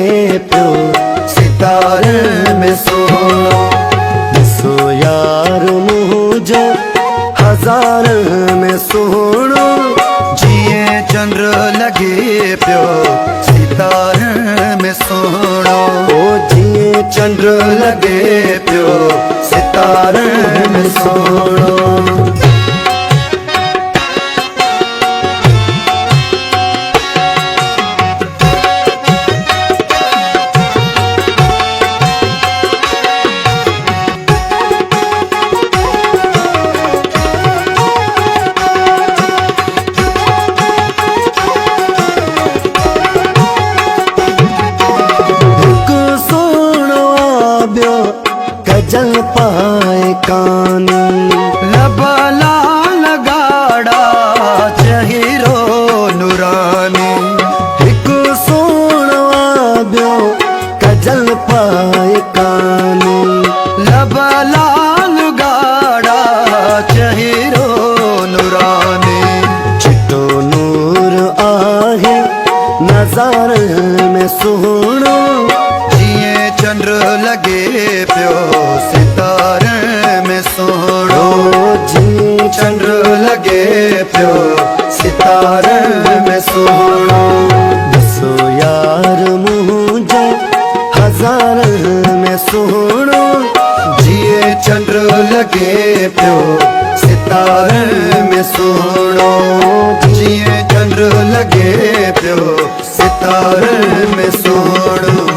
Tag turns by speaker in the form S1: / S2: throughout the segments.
S1: पियो सितारे में सोहणो। ॾिसो यार मुंहिंजो हज़ार में सोहणो,
S2: जिए चंद्र लगे पियो सितारे में सोहणो।
S1: ओ जिए चंद्र लगे पियो सितारे में सोहणो। गजल पाए कानी
S2: लबा लाल गाड़ा चहिरो नूरानी।
S1: हिकु सोहणवा ॿियो गजल पाए कानी
S2: लबा लाल गाड़ा चहिरो नूरानी।
S1: चिटो नूर आहे नज़ार में सोहणो,
S2: जिए चंद्र लगे पियो सितारे में सोहणो।
S1: जिए
S2: चंद्र लगे पियो सितारे में सोहणो।
S1: ॾिसो यार मुंहिंजो हज़ार में सोहणो,
S2: जिए चंद्र लगे पियो सितारे में सोहणो। जिए चंद्र लगे पियो सितारे में सोहणो।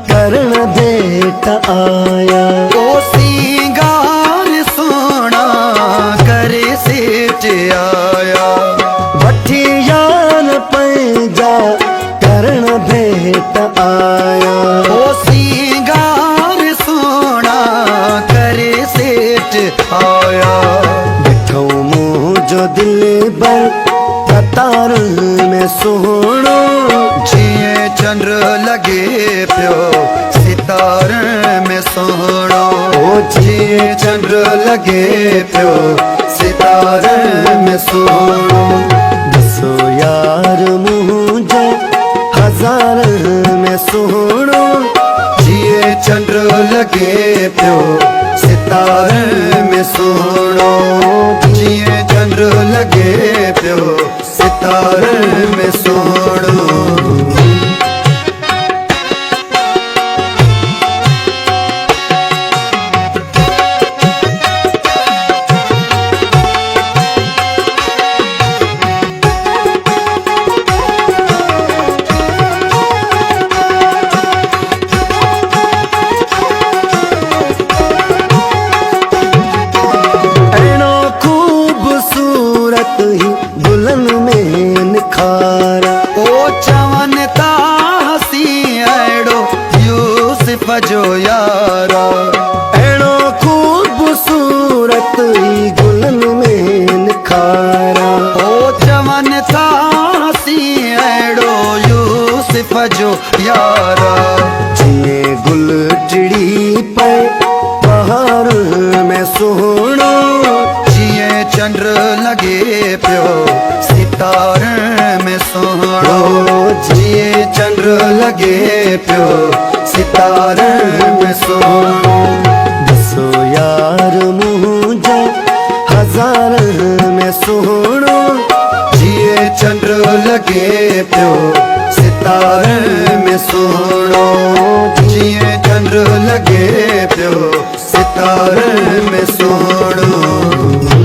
S1: करण भेट आया
S2: ओ सिंगार सोना करे सेठ आया।
S1: वठी यार पैजा करण भेट आया।
S2: ओ सिंगार सोना करे सेठ आया।
S1: ॾिठो मुंहिंजो दिल बर कतार में सोहणो,
S2: जिए चंद्र लगे पियो सितारे में सोहणो।
S1: ओ
S2: जिए चंद्र लगे पियो सितारे में सोहणो।
S1: ॾिसो यार मुंहिंजो हज़ार में सोहणो,
S2: जिए चंद्र लगे पियो सितारे में सोहणो। जिए चंद्र लगे पियो सितारे में सोहणो।
S1: ही दुल्हन में निखारा।
S2: ओ चवन ता हसी अड़ो यूसुफ जो यारा।
S1: अड़ो खूबसूरत ही दुल्हन में निखारा।
S2: ओ चवन ता हसी अड़ो यूसुफ जो यारा।
S1: जिए गुल टिड़ी पे बहार में सोहणो,
S2: जिए चंद्र लगे पियो सितारे में सोहणो। जिए चंद्र लगे पियो सितारे में सोहणो।
S1: ॾिसो यार मुंहिंजो हज़ार में सोहणो,
S2: जिए चंद्र लगे पियो सितारे में सोहणो। जिए चंद्र लगे पियो सितारे में सोहणो।